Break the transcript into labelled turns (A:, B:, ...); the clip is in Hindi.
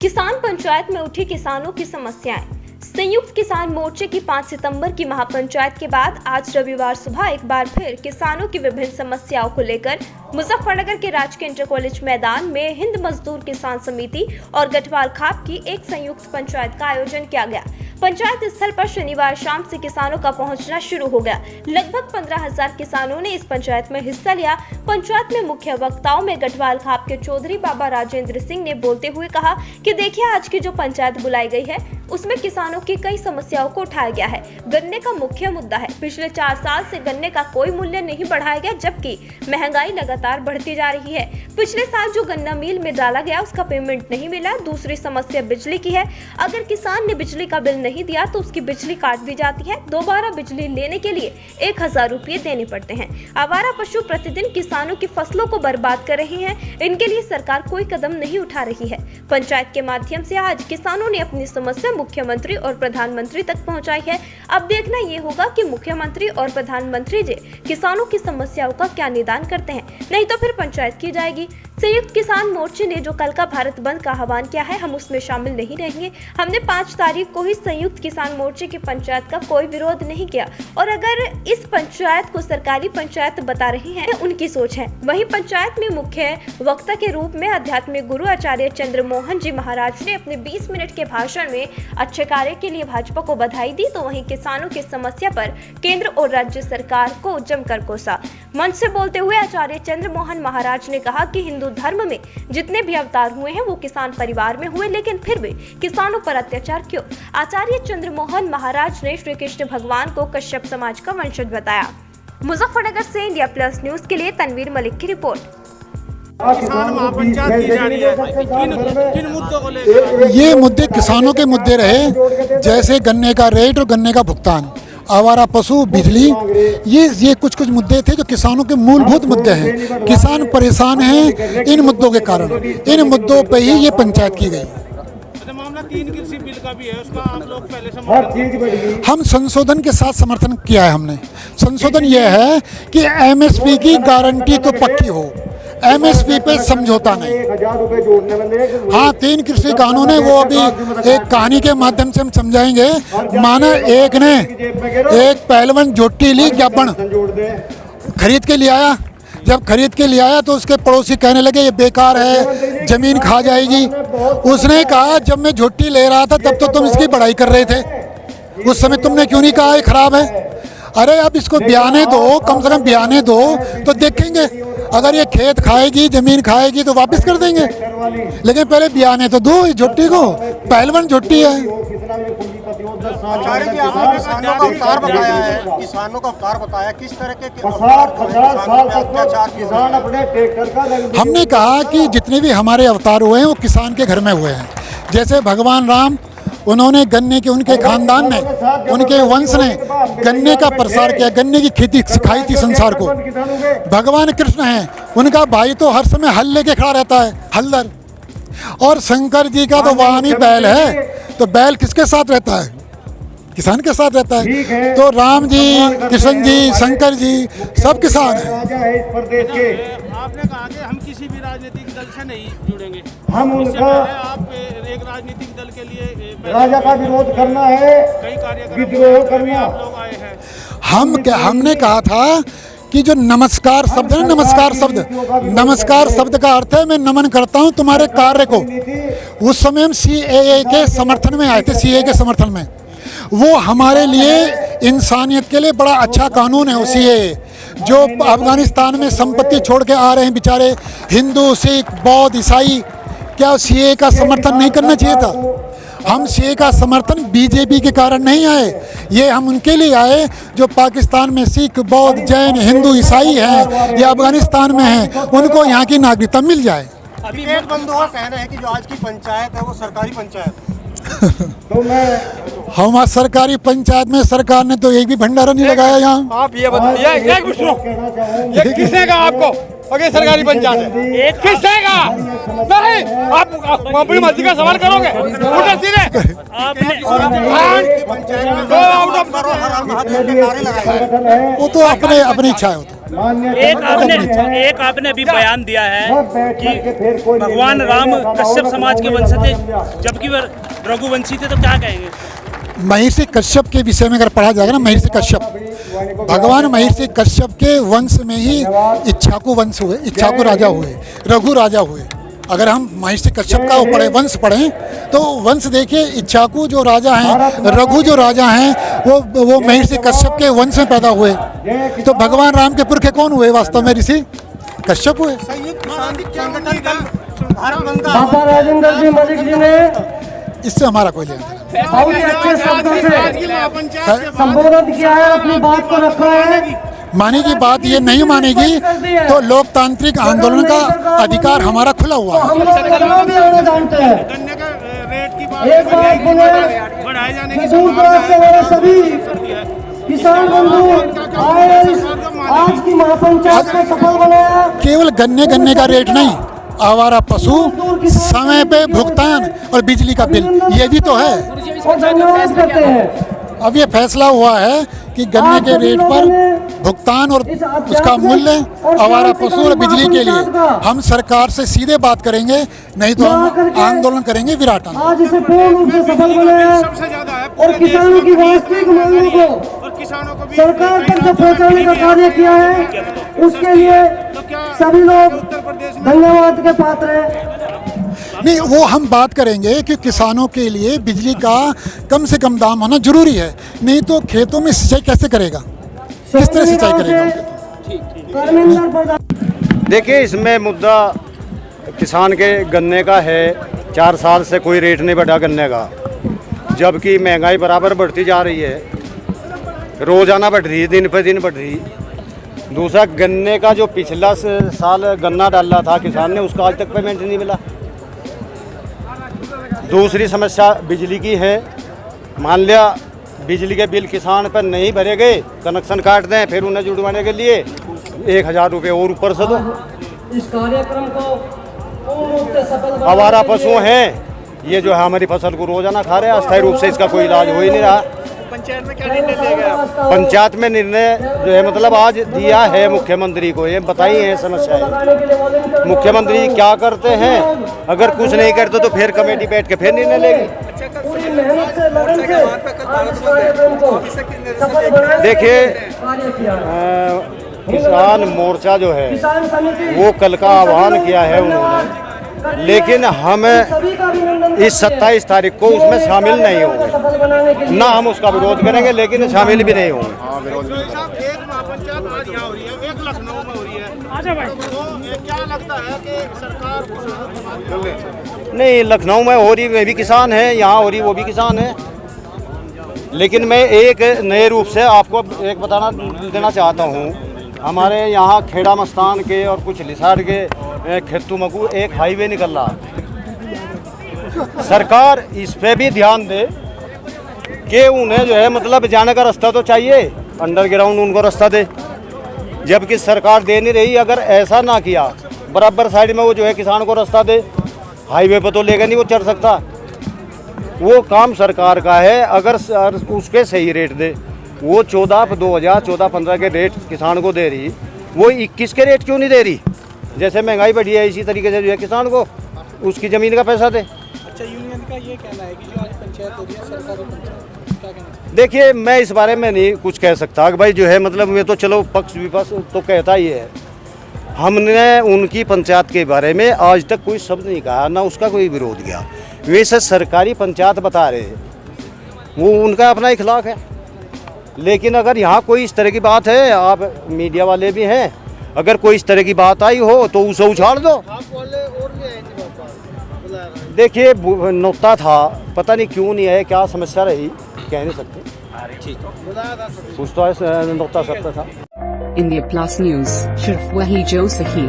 A: किसान पंचायत में उठी किसानों की समस्याएं। संयुक्त किसान मोर्चे की 5 सितंबर की महापंचायत के बाद आज रविवार सुबह एक बार फिर किसानों की विभिन्न समस्याओं को लेकर मुजफ्फरनगर के राजकीय इंटर कॉलेज मैदान में हिंद मजदूर किसान समिति और गठवाल खाप की एक संयुक्त पंचायत का आयोजन किया गया। पंचायत स्थल पर शनिवार शाम से किसानों का पहुंचना शुरू हो गया। लगभग 15,000 किसानों ने इस पंचायत में हिस्सा लिया। पंचायत में मुख्य वक्ताओं में गठवाल खाप के चौधरी बाबा राजेंद्र सिंह ने बोलते हुए कहा कि देखिए, आज की जो पंचायत बुलाई गई है उसमें किसानों की कई समस्याओं को उठाया गया है। गन्ने का मुख्य मुद्दा है। पिछले 4 साल से गन्ने का कोई मूल्य नहीं बढ़ाया गया, जबकि महंगाई लगातार बढ़ती जा रही है। पिछले साल जो गन्ना मिल में डाला गया उसका पेमेंट नहीं मिला। दूसरी समस्या बिजली की है। अगर किसान ने बिजली का बिल नहीं दिया तो उसकी बिजली काट दी जाती है। दोबारा बिजली लेने के लिए 1000 रुपये देने पड़ते हैं। आवारा पशु प्रतिदिन किसानों की फसलों को बर्बाद कर रही हैं। इनके लिए सरकार कोई कदम नहीं उठा रही है। पंचायत के माध्यम से आज किसानों ने अपनी समस्या मुख्यमंत्री और प्रधानमंत्री तक पहुंचाई है। अब देखना ये होगा कि मुख्यमंत्री और प्रधानमंत्री जी किसानों की समस्याओं का क्या निदान करते हैं, नहीं तो फिर पंचायत की जाएगी। संयुक्त किसान मोर्चे ने जो कल का भारत बंद का आह्वान किया है, हम उसमें शामिल नहीं रहेंगे। हमने 5 तारीख को ही संयुक्त किसान मोर्चे की पंचायत का कोई विरोध नहीं किया, और अगर इस पंचायत को सरकारी पंचायत बता रही हैं, उनकी सोच है। वहीं पंचायत में मुख्य वक्ता के रूप में आध्यात्मिक गुरु आचार्य चंद्रमोहन जी महाराज ने अपने 20 मिनट के भाषण में अच्छे कार्य के लिए भाजपा को बधाई दी, तो वहीं किसानों की समस्या पर केंद्र और राज्य सरकार को जमकर कोसा। मंच से बोलते हुए आचार्य चंद्रमोहन महाराज ने कहा कि हिंदू धर्म में जितने भी अवतार हुए हैं वो किसान परिवार में हुए, लेकिन फिर भी किसानों पर अत्याचार क्यों? आचार्य चंद्रमोहन महाराज ने श्री कृष्ण भगवान को कश्यप समाज का वंशज बताया। मुजफ्फरनगर से इंडिया प्लस न्यूज के लिए तनवीर मलिक की रिपोर्ट।
B: किसान महापंचायत की जा रही है, किन मुद्दों को लेकर?
C: ये मुद्दे किसानों के मुद्दे रहे, जैसे गन्ने का रेट और गन्ने का भुगतान, आवारा पशु, बिजली, ये कुछ मुद्दे थे जो किसानों के मूलभूत मुद्दे हैं। किसान परेशान हैं इन मुद्दों के कारण। इन मुद्दों पे ही ये पंचायत की गई।
B: मामला 3 कृषि बिल का भी है, उसका आप लोग पहले समर्थन?
C: हम संशोधन के साथ समर्थन किया है। हमने संशोधन ये है कि एमएसपी की गारंटी तो पक्की हो, एमएसपी पे समझौता नहीं। हाँ, 3 कृषि कानून है, वो अभी एक कहानी के माध्यम से हम समझाएंगे। माना एक पहलवान जोटी ली ज्ञापन खरीद के ले आया। जब खरीद के ले आया तो उसके पड़ोसी कहने लगे ये बेकार है, जमीन खा जाएगी। उसने कहा जब मैं झोटी ले रहा था तब तो तुम इसकी बढ़ाई कर रहे थे, उस समय तुमने क्यों नहीं कहा ये खराब है? अरे अब इसको बयाने दो, कम से कम बयाने दो तो देखेंगे। अगर ये खेत खाएगी, जमीन खाएगी तो वापस कर देंगे, लेकिन पहले बयाने तो दो झोटी को। पहलवान झोटी है।
D: आचार्य जी, आपने किसानों का अवतार बताया है, किसानों का अवतार बताया, किस तरह के
C: हमने कहा कि जितने भी हमारे अवतार हुए हैं वो किसान के घर में हुए हैं। जैसे भगवान राम, उन्होंने गन्ने के, उनके खानदान ने, उनके वंश ने गन्ने का प्रसार किया, गन्ने की खेती सिखाई थी संसार को। भगवान कृष्ण हैं, उनका भाई तो हर समय हल लेके खड़ा रहता है, हलदर। और शंकर जी का तो वाहन ही बैल है, तो बैल किसके साथ रहता है? किसान के साथ रहता है। तो राम जी, कृष्ण जी, शंकर जी सब किसान हैं।
B: आपने कहा कि हम किसी भी राजनीतिक दल से नहीं जुड़ेंगे,
D: हम उनका
B: आप एक राजनीतिक दल के लिए
D: राजा का विरोध करना है,
B: कई कार्यक्रम
D: विद्रोह करना।
B: आप लोग आए हैं।
C: हमने कहा था कि जो नमस्कार शब्द है, नमस्कार शब्द का अर्थ है मैं नमन करता हूं तुम्हारे कार्य को। उस समय हम सीएए के समर्थन में आए थे, सीएए के समर्थन में। वो हमारे लिए इंसानियत के लिए बड़ा अच्छा कानून है। वो सीएए जो अफगानिस्तान में संपत्ति छोड़ के आ रहे हैं बेचारे हिंदू, सिख, बौद्ध, ईसाई, क्या सीएए का समर्थन नहीं करना चाहिए था? हम सीएए का समर्थन बीजेपी के कारण नहीं आए, ये हम उनके लिए आए जो पाकिस्तान में सिख, बौद्ध, जैन, हिंदू, ईसाई हैं या अफगानिस्तान में हैं, उनको यहाँ की नागरिकता मिल जाए।
D: टिकट बंधुओं का कहना है कि जो आज की पंचायत है वो सरकारी पंचायत है। तो
C: हमारे सरकारी पंचायत में सरकार ने तो एक भी भंडारा नहीं लगाया यहाँ।
E: आप ये बताइए, एक मिनट, ये किसने कहा आपको अगर सरकारी पंचायत है? किसने कहा? नहीं, आप अपनी मर्जी का सवाल करोगे? उल्टे सीधे
C: वो तो अपनी इच्छा है।
B: एक आपने अभी बयान दिया है कि भगवान राम कश्यप समाज के वंश थे, जबकि वह रघुवंशी थे, तो क्या कहेंगे?
C: महर्षि कश्यप के विषय में अगर पढ़ा जाएगा ना, महर्षि कश्यप, भगवान महर्षि कश्यप के वंश में ही इक्ष्वाकु वंश हुए, इक्ष्वाकु राजा हुए, रघु राजा हुए। अगर हम महर्षि कश्यप का पढ़े वंश पढ़ें तो वंश देखिए, इक्ष्वाकु जो राजा हैं, रघु जो राजा हैं, वो महर्षि कश्यप के वंश में पैदा हुए। तो भगवान राम के पुरखे कौन हुए वास्तव में? ऋषि कश्यप हुए।
F: बाबा राजेंद्र जी मलिक जी ने
C: इससे हमारा कोई लेना देना
F: बहुत ही अच्छे शब्दों से संबोधित किया है, अपनी बात को रखा है।
C: मानेगी बात ये नहीं मानेगी तो लोकतांत्रिक आंदोलन का अधिकार हमारा खुला हुआ है।
F: हम लोग कितना भी होना जानते हैं।
B: गन्ने का रेट की बात
F: एक बात बोले,
B: बढ़ाए जाने की
F: दूर दराज से हमारे सभी किसान बंधु आए, आज की महापंचायत को सफल बनाया।
C: केवल गन्ने का रेट नहीं, आवारा पशु, समय पे भुगतान और बिजली का बिल, ये भी तो है।
F: और धन्यवाद करते हैं।
C: अब ये फैसला हुआ है कि गन्ने के रेट पर भुगतान और उसका मूल्य आवारा पशु और बिजली के लिए हम सरकार से सीधे बात करेंगे, नहीं तो हम आंदोलन करेंगे विराट आंदोलन।
F: आज इसे पूर्ण रूप से सफल बनाया
B: सबसे ज्यादा है
F: और किसानों की वास्तविक मांगों को
B: और किसानों को भी
F: सरकार तक जो पहुंचाने का कार्य किया है, उसके लिए सभी लोग धन्यवाद के पात्र हैं।
C: नहीं, वो हम बात करेंगे कि किसानों के लिए बिजली का कम से कम दाम होना जरूरी है, नहीं तो खेतों में सिंचाई कैसे करेगा, किस तरह सिंचाई करेगा?
E: देखिए, इसमें मुद्दा किसान के गन्ने का है। 4 साल से कोई रेट नहीं बढ़ा गन्ने का, जबकि महंगाई बराबर बढ़ती जा रही है, रोजाना बढ़ रही है, दिन पे दिन बढ़ रही। दूसरा, गन्ने का जो पिछला साल गन्ना डाला था किसान ने, उसका आज तक पेमेंट नहीं मिला। दूसरी समस्या बिजली की है। मान लिया बिजली के बिल किसान पर नहीं भरे गए, कनेक्शन काट दें, फिर उन्हें जुड़वाने के लिए 1000 रुपये और ऊपर से दो।
F: इस कार्यक्रम को पूर्ण रूप से सफल
E: आवारा पशु हैं, ये जो है हमारी फसल को रोजाना खा रहे हैं, अस्थायी रूप से इसका कोई इलाज हो ही नहीं रहा।
B: पंचायत में क्या निर्णय लिया गया?
E: पंचायत में निर्णय जो है मतलब आज दिया है मुख्यमंत्री को, ये बताई है समस्याएं। मुख्यमंत्री क्या करते हैं, अगर कुछ नहीं करते तो फिर कमेटी बैठ के फिर निर्णय लेगी। देखिए, किसान मोर्चा जो है वो कल का आह्वान किया है उन्होंने, लेकिन हम इस 27 तारीख को उसमें शामिल नहीं होंगे, ना हम उसका विरोध करेंगे, लेकिन शामिल भी नहीं होंगे।
B: एक महापंचायत आज यहाँ हो रही है, एक लखनऊ में हो रही है, तो ये क्या लगता है कि सरकार
E: नहीं, लखनऊ में हो रही, वे भी किसान है, यहाँ हो रही, वो भी किसान है। लेकिन मैं एक नए रूप से आपको एक बताना देना चाहता हूँ। हमारे यहाँ खेड़ा मस्तान के और कुछ लिसार के खेतू मकू एक हाईवे निकल रहा है। सरकार इस पे भी ध्यान दे कि उन्हें जो है मतलब जाने का रास्ता तो चाहिए, अंडरग्राउंड उनको रास्ता दे, जबकि सरकार दे नहीं रही। अगर ऐसा ना किया, बराबर साइड में वो जो है किसान को रास्ता दे, हाईवे पर तो लेकर नहीं वो चढ़ सकता। वो काम सरकार का है, अगर उसके सही रेट दे। वो 2014-15 के रेट किसान को दे रही, वो 21 के रेट क्यों नहीं दे रही? जैसे महंगाई बढ़ी है, इसी तरीके से जो है किसान को उसकी ज़मीन का पैसा दे।
B: अच्छा, यूनियन का ये कहना है कि जो आज पंचायत हो रही है, सरकारी पंचायत, क्या कहना?
E: देखिए, मैं इस बारे में नहीं कुछ कह सकता कि भाई जो है मतलब मैं तो चलो पक्ष विपक्ष तो कहता ही है। हमने उनकी पंचायत के बारे में आज तक कोई शब्द नहीं कहा, ना उसका कोई विरोध किया। वैसे सरकारी पंचायत बता रहे हैं, वो उनका अपना इखलाक है। लेकिन अगर यहाँ कोई इस तरह की बात है, आप मीडिया वाले भी हैं, अगर कोई इस तरह की बात आई हो तो उसे उछाल दो। देखिए, नुक्ता था, पता नहीं क्यों नहीं है, क्या समस्या रही, कह नहीं सकते। कुछ तो नुक्ता सकता था।
G: इंडिया प्लस न्यूज, सिर्फ वही जो सही।